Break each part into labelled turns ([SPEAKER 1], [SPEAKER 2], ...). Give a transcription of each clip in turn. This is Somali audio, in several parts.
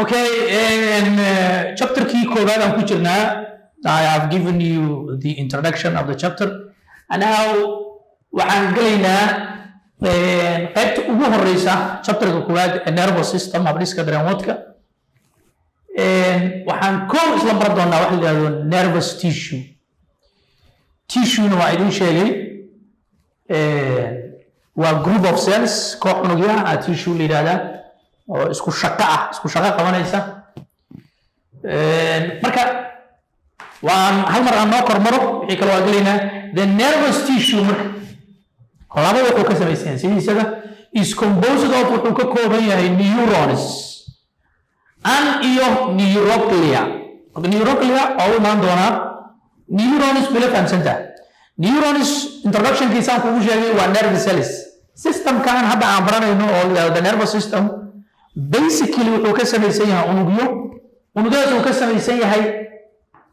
[SPEAKER 1] Okay, in chapter key koowaad aan ku jirnaa. I have given you the introduction of the chapter, and now waxaan gelaynaa qaybta ugu horeysa chapterka koowaad nervous system habdhiska dareenwadka. Waxaan koow isla baran doonaa waxa la yiraahdo nervous tissue. Tissue-na waa idin sheegay waa group of cells koox unugyaha ah tissue la yiraahdaa oo isku shaqo qabanaysa. Marka waan hal mar aan noo kormaro wixii kale waa gelaynaa the nervous tissue marka laba wuxuu ka samaysan sidiisaba is composed of wuxuu ka kooban yahay neurons iyo neuroclia. Neuroclia oo imaan doona neurons bila fahamsanta. Neurons introduction kiisaan kugu sheegay waa nerve cells. System kan hadda aan baranayno oo the nervous system basically wuxuu ka samaysan yahay unugyo. Unugyadaas uu ka samaysan yahay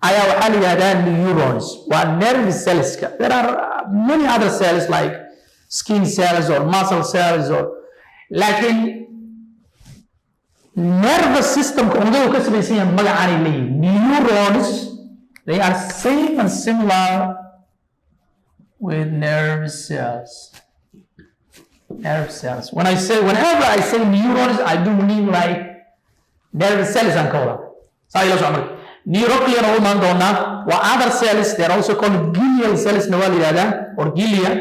[SPEAKER 1] ayaa waxaa la yidhahdaa neurons. Waa nerve cells. There are many other cells like skin cells or muscle cells or laakiin nervous system unugyada uu ka samaysan yahay magacaanay leeyihiin neurons. They are same and similar with nerve cells. Nerve cells. Whenever I say neurons, I do mean like nerve cells and color. Neuroclia or mandona, or other cells, they are also called glial cells, or glia,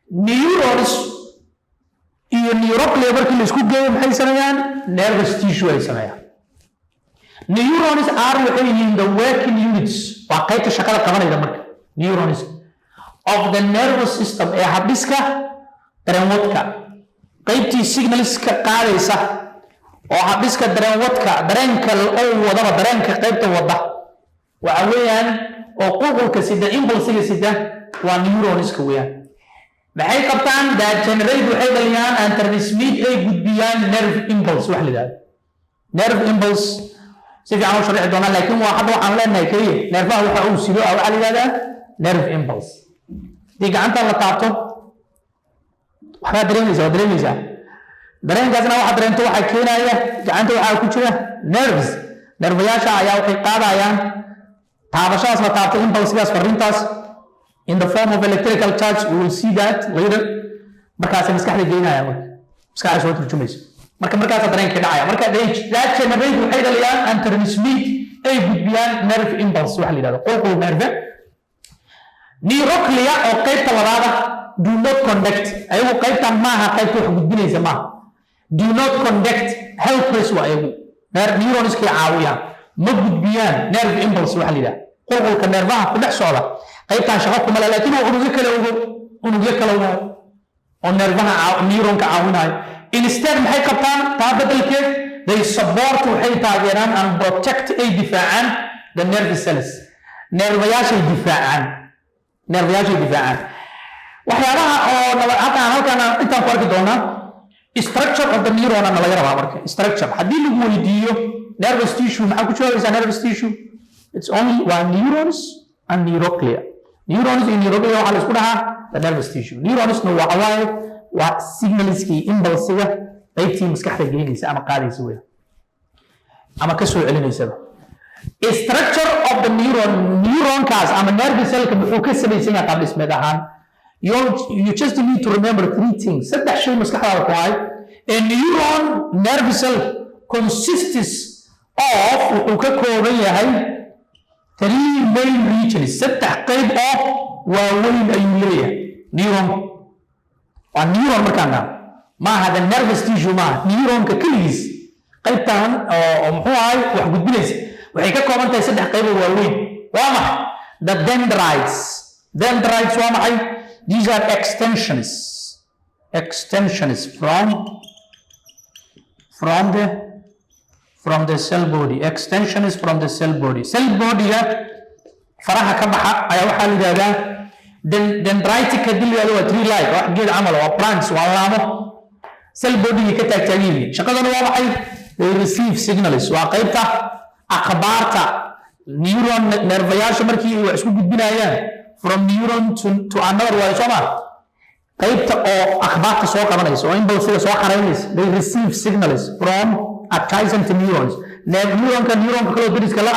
[SPEAKER 1] neurons, neuroclia is good game, nervous tissue. Neurons are in the working units, neurons of the nervous system, a habisca, dareenwadka. Qaybtii signalska qaadaysa oo habdhiska dareenwadka dareenka oo wadaba dareenka qaybta wada waxa weeyaan oo qulqulka sida impulsiga sida waa neuronska weeyaan maxay qabtaan that generate waxay dhaliyaan and transmit ay gudbiyaan nerve impulse wax la yiraahdo nerve impulse si fiican u sharxi doonaa laakiin waa hadda waxaan leenahay kaliya nerfaha waxa uu sido waxa la yiraahdaa nerve impulse di gacanta la taabto waxaa dareemaysaa dareenkaasna waxa dareento waxa keenaya gacanta waxa ku jira nerves nervayaasha ayaa waxay qaadayaan taabashadaas la taabto impulsigaas fariintaas in the form of electrical charge. We will see that later. Markaas maskaxda geynaya maskaxda soo turjumaysa markaas dareenka dhacaya marka that generate waxay dhaliyaan and transmit ay gudbiyaan nerve impulse waxa la yiraahdo qulqul nerve. Neuroclia oo qaybta labaad do not conduct ayagu qaybtan maaha qaybta wax gudbinaysa maaha do not conduct helpless waa ayagu neurons ka caawiyaan ma gudbiyaan nerve impulse waxa la yiraahdo qulqulka nervaha ku dhex socda qaybtan shaqo kuma leh laakiin unugyo kale oo nervaha neuronka caawinayo instead maxay qabtaan taa beddelkeed they support waxay taageeraan and protect ay difaacaan the nerve cells nervayaashay difaacaan waxyaabaha oo hadda halkan intaan ku arki doonaa structure of the neuron ana laga rabaa marka structure haddii lagu weydiiyo nervous tissue maxaa ku joogaa nervous tissue it's only one neurons and neuroclia. Neurons in neuroclia waxa la isku dhahaa the nervous tissue. Neurons no waa signalskii impulsiga qaybtii maskaxda geynaysa ama qaadaysa weey ama ka soo celinaysa. Structure of the neuronkaas ama nerve cell-ka wuxuu ka samaysan yahay qaab dhismeed ahaan. You just need to remember three things. Saddex shay maskaxdaada ku hay. A neuron nerve cell consists of wuxuu ka kooban yahay three main regions. Saddex qayb oo waaweyn ayuu leeyahay neuron. Waa neuron markaana maaha the nervous tissue maaha neuronka kaligiis qaybtan oo muxuu ahay wax gudbinaysa waxay ka kooban tahay saddex qayb oo waaweyn. Waa maxay? The dendrites waa maxay? These are extensions from the cell body. Extensions from the cell body. Cell body-ga faraha ka baxa ayaa waxaa la yidhahdaa dendritic diliyada waa tree like wax geed camal waa branch waa laamo cell body-ga ka taagtaagan shaqadana waa maxay? They receive signals waa qaybta akhbaarta neuron nervayaasha markii ay isku gudbinayaan from neuron to another way soma قيبت أو أخبار سوق قبليس أو impulse سوق حرينيس they receive signals from adjacent neurons نيرون كنيرون كله دريس كلا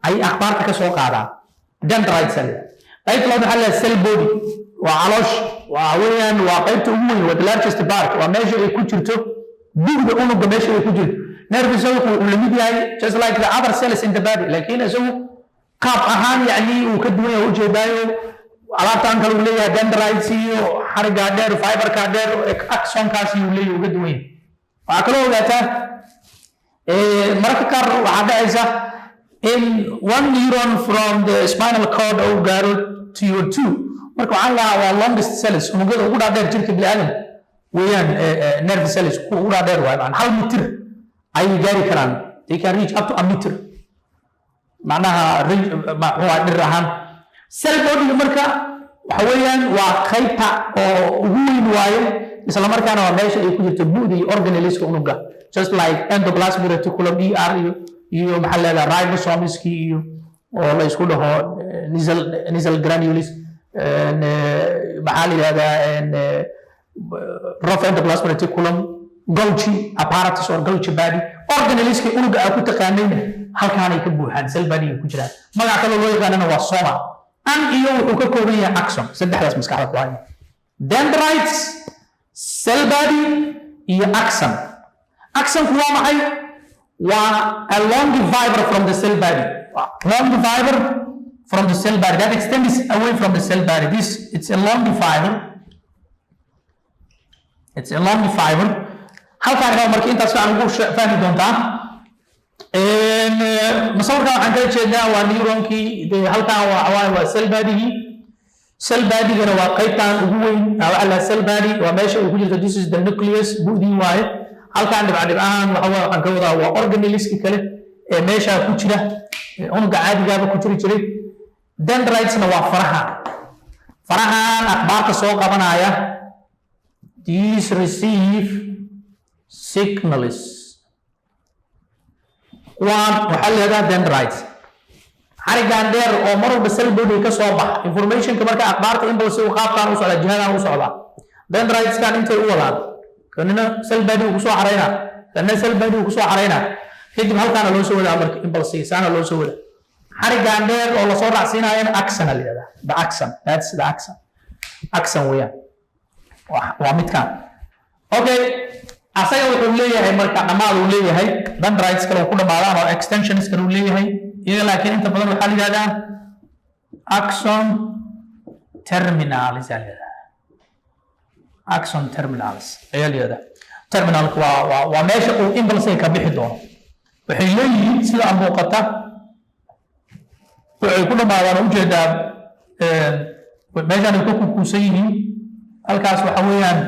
[SPEAKER 1] أي أخبار كسوق هذا dendrite cell قيبت لو بحال السيل بودي وعلاش وعوين وقيبت أمي ودلارجست بارك وماشي يكون شرته بيجي أمه بماشي يكون شرته نيرف سوق والميديا هاي just like the other cells in the body لكن سوق قاب أهان يعني وكدوية وجه دايو alaabtaan kale uu leeyahay dendrites iyo xariga dheer fiberka dheer axonkaasi uu leeyahay uga duwan waxa kale oo ogaataa marka qaar waxa dhacaysa in one neuron from the spinal cord oo gaaro to your two marka waxa la waa longest cells unugyada ugu dhaadheer jirka bini'aadam weeyaan nerve cells ugu dhaadheer waa hal mitir ay gaari karaan they can reach up to a meter macnaha waa dhir ahaan cell body marka waxa weeyaan waa qaybta oo ugu weyn waayo isla markaana waa meesha ay ku jirto bu'dii organelliska unugga just like endoplasmic reticulum ER iyo maxaa la yiraahdaa ribosomes iyo oo la isku dhaho nasal granules maxaa la yiraahdaa rough endoplasmic reticulum Golgi apparatus or Golgi body organelliska unugga ay ku taqaanayna halkaan ay ka buuxaan cell body ku jiraan magac kale loo yaqaanana waa soma an iyo wuxuu ka kooban yahay axon saddexdaas maskaxda ku haya dendrites cell body iyo axon axonku waa maxay waa a long fiber from the cell body long fiber from the cell body that extends away from the cell body it's a long fiber halkaan inoo markii intaas aan ugu fahmi doontaa مصورنا عن ذلك جدا ونيرونكي هلكان waa cell body gana waa qaybtan ugu weyn ala cell body waa meesha uu ku jirto this is the nucleus buudii waaye halkaan dhibcaan waxaan ka wadaa waa organelliski kale ee meesha ku jira unugga caadigaaba ku jiray dendritesna waa farahan akhbaarta soo qabanaya these receive signals waxaa la yidhahdaa dendrites xarigan dheer oo mar walba cell body ka soo baxa informationka marka akhbaarta impulse uu qaabtaan u socda jihadan u socda dendriteskan intay u wadaan kanina cell body uu kusoo xareyna kanina cell body uu kusoo xareyna kadib halkaana loo soo wadaa marka impulse saana loo soo wadaa xarigan dheer oo la soo raacsiinayana axon la yidhahdaa the axon that's the axon weeyaan waa midkaan okay asaga wuxuu leeyahay marka dhamaad uu leeyahay dendrites kale ku dhamaadaan oo extensions kale uu leeyahay iyaga laakiin inta badan waxa la yiraahdaa axon terminalis axon terminalis ayaa la yiraahdaa terminalku waa meesha uu impulse ka bixi doono waxay leeyihiin sida aan muuqata waxay ku dhamaadaan u jeedaa meeshan ay ku kuusan yihiin halkaas waxa weeyaan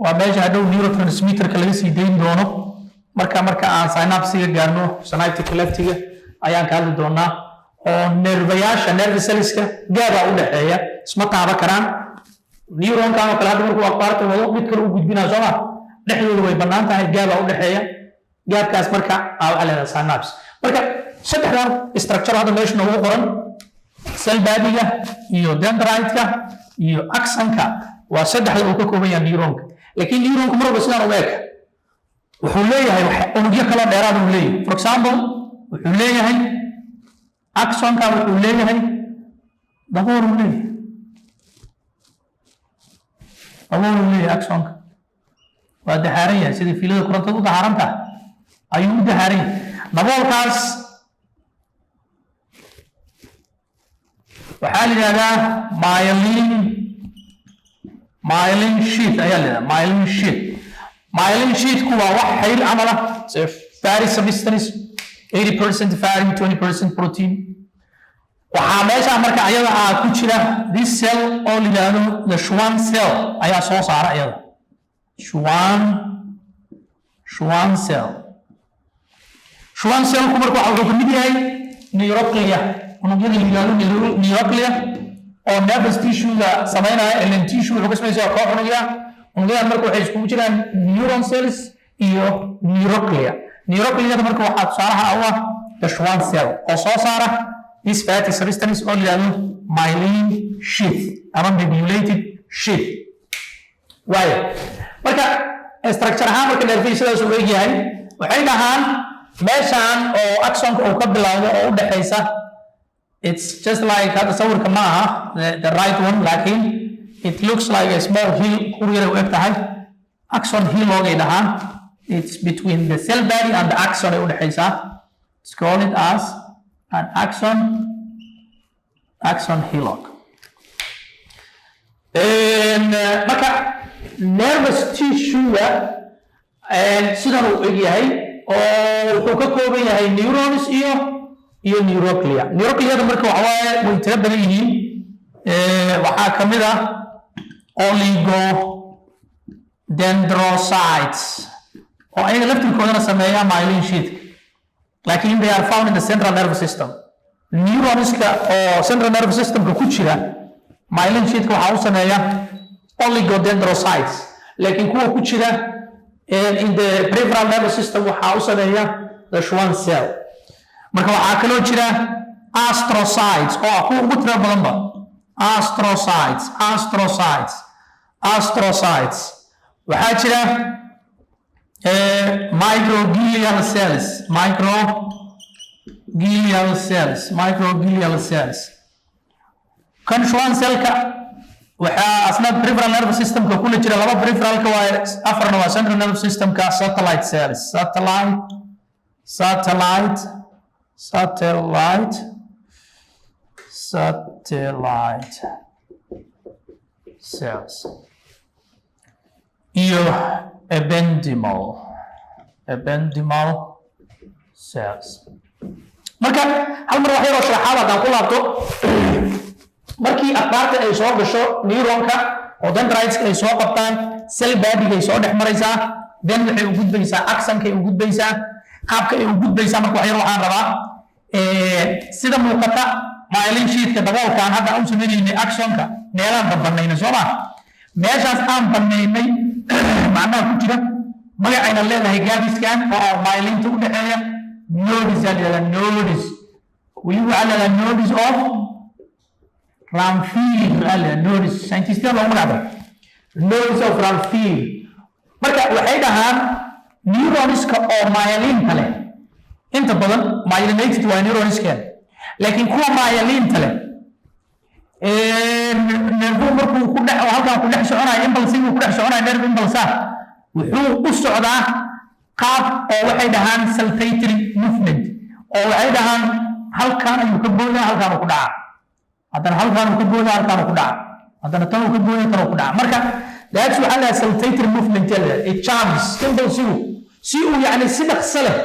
[SPEAKER 1] waa meesha hadhow neurotransmitterka laga sii dayn doono marka aan synapsiga gaarno synaptic leftiga ayaan ka hadli doonaa oo nervayaasha nerve cellska gaaba u dhaxeeya isma taaba karaan neuronkan oo kale hadda markuu akhbaarta wado mid kale u gudbinaa sooma dhexdooda way bannaan tahay gaaba u dhaxeeya gaabkaas marka waxaa leedahay synapse marka saddexdan structure hadda meesha noogu qoran cell body-ga iyo dendrite-ka iyo axonka waa saddexda uu ka kooban yahay neuronka laakiin neuronku marba sidaan u eg wuxuu leeyahay unugyo kala dheeraad uu leeyahay for example wuxuu leeyahay axonka wuxuu leeyahay dabool uu leeyahay axonka waa dahaaran yahay sidii fiilada korontada u dahaaran tahay ayuu u dahaaran yahay daboolkaas waxaa la yidhahdaa myelin sheath ayaa la yidhahdaa myelin sheathku waa wax xayl camal ah fatty substance 80% fatty 20% protein waxaa meesha marka ayada ku jira this cell oo la yidhaahdo the Schwann cell ayaa soo saara ayada Schwann cellku marka wuxuu ka mid yahay neuroclia unugyada la yidhaahdo neuroclia oo nervous tissue-ga sameynaya ln tissue wuxuu ka samaysaa koox unugyada marka waxay iskugu jiraan neuron cells iyo neuroclia marka waxaa tusaalaha u ah the Schwann cell oo soo saara this fatty substance oo la yidhaahdo myelin sheath ama mediulated sheath waayo marka structure ahaan marka nerve sidaas uu eegyahay waxay dhahaan meeshan oo axonka uu ka bilaabo oo u dhaxaysa it's just like hada sawirka ma aha the right one laakiin it looks like a small hill kuriyada u eg tahay axon hill oo dhahaan it's between the cell body and the axon ee u dhaxaysa it's called it as an axon hillock marka nervous tissue sidan uu egyahay oo wuxuu ka kooban yahay neurons iyo neuroclia neurocliada marka waxa waaye way tira badan yihiin waxaa ka mid ah oligodendrocytes oo ayaga laftirkoodana sameeya myelin sheath laakiin they are found in the central nervous system neuronska oo central nervous systemka ku jira myelin sheathka waxaa u sameeya oligodendrocytes laakiin kuwa ku jira in the peripheral nervous system waxaa u sameeya the Schwann cell marka waxaa kaloo jira astrocytes oo kuwa ugu tira badanba astrocytes waxaa jira microglial cells kan Schwann cellka waxaa asna peripheral nervous systemka kula jira laba peripheralka waa afarna waa central nervous systemka satellite cells iyo ependymal cells marka hal mar wax yar oo sharaxaad aan ku laabto markii akhbaarta ay soo gasho neuronka oo dendrites ay soo qabtaan cell body ay soo dhex maraysaa then waxay u gudbaysaa axonka ay u gudbaysaa qaabka ay u gudbaysaa marka wax yar waxaan rabaa sida muuqata myelin sheathka daboolkan hadda aan sameeynay axonka meelaan banaynay soo ma meeshaas aan banaynay macnaha ku jira magacayna leedahay gaabiskan oo myelinta u dhaxeeya nodes weliba waxaa leedahay nodes of Ramfield nodes scientist loo magacaabo nodes of Ramfield marka waxay dhahaan neuronska oo myelinta leh inta badan myelinated waa neuronska laakiin kuwa myelinta leh nerve markuu ku dhaco halkan ku dhex soconayo impulse ku dhex soconayo nerve impulse wuxuu u socdaa qaab oo waxay dhahaan saltatory movement oo waxay dhahaan halkan ayuu ka boodaa halkan ku dhaca haddana halkan ku boodaa halkan ku dhaca haddana tan ku boodaa tan ku dhaca marka that's waxa la saltatory movement it charms impulse si uu yani si dhaqso leh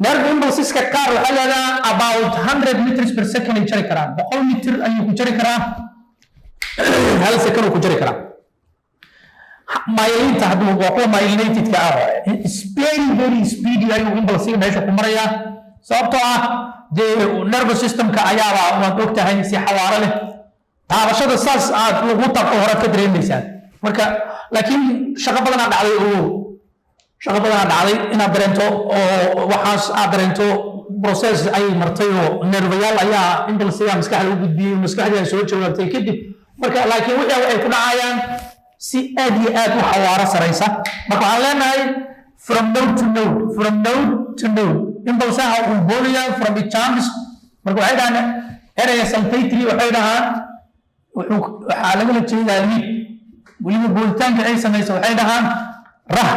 [SPEAKER 1] nerve impulses ka qaar waxa la about 100 meters per second ay jari karaan 100 meter ayuu ku jari karaa hal second ku jari karaa myelinta hadduu waa kuwa myelinated ka ah very speedy ayuu impulse meesha ku maraya sababtoo ah dee nervous systemka ayaaba waad ogtahay si xawaare leh taabashada saas aad ugu taqo hore ka dareemaysaa marka laakiin shaqo badan dhacday inaad dareento oo waxaas aad dareento process ay martay oo nervayaal ayaa impulsiga maskaxda u gudbiyay maskaxda soo jawaabtay kadib marka laakiin wixii ay ku dhacayaan si aad iyo aad u xawaaro sareysa marka waxaan leenahay from node to node impulsaha uu booliyaa from the charms marka waxay dhahaan ereyga saltatory waxay dhahaan waxaa lagala jeedaa leap weliba boolitaanka ay samaysa waxay dhahaan rah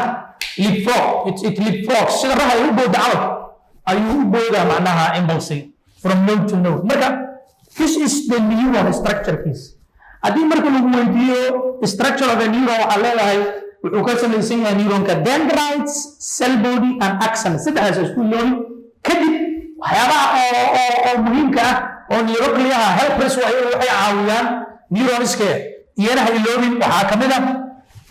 [SPEAKER 1] leapfrog sida raha u booda calab ayuu u boodaa macnaha impulse from node to node marka this is the neuron structure case haddii marka lagu weydiiyo structure of a neuron waxaa leedahay wuxuu ka samaysan yahay neuronka dendrites cell body and axon saddexdaas isku looni kadib waxyaabaha oo muhiimka ah oo neurocliaha helpers waxay caawiyaan neuronska iyana ha iloobin waxaa ka mid ah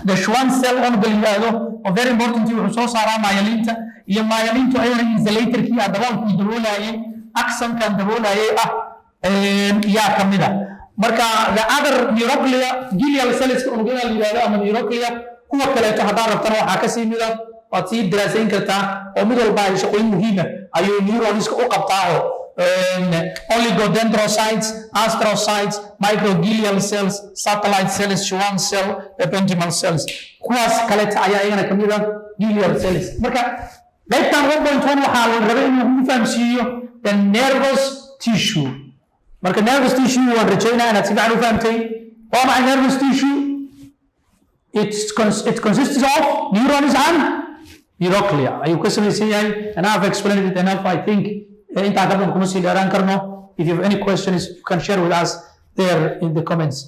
[SPEAKER 1] the Schwann cell on the yiraahdo oo very important wuxuu soo saaraa myelinta iyo myelintu ayana insulatorkii daboolkii daboolaayay axonkan daboolaayay yaa ka mid ah marka the other neuroclia glial cells unugyada la yiraahdo ama neuroclia kuwa kale haddaan rabtana waxaa ka sii mida waad sii daraasayn kartaa oo mid walba ay shaqooyin muhiim ah ayuu neuronska u qabtaa oo oligodendrocytes, astrocytes, microglial cells, satellite cells, Schwann cell, ependymal cells. kuwaas kaleeta ayaa iyagana kamid ah glial cells. marka qaybtan 1.1 waxaa la rabay inuu ku fahamsiiyo the nervous tissue. marka nervous tissue waan rajaynaa inaad si fiican u fahamtay. waa maxay nervous tissue? It consists of neurons and neuroclia. ayuu ka samaysan yahay, and I've explained it enough, I think. intaa ka badan kuma sii dheeraan karno. If you have any questions, you can share with us there in the comments.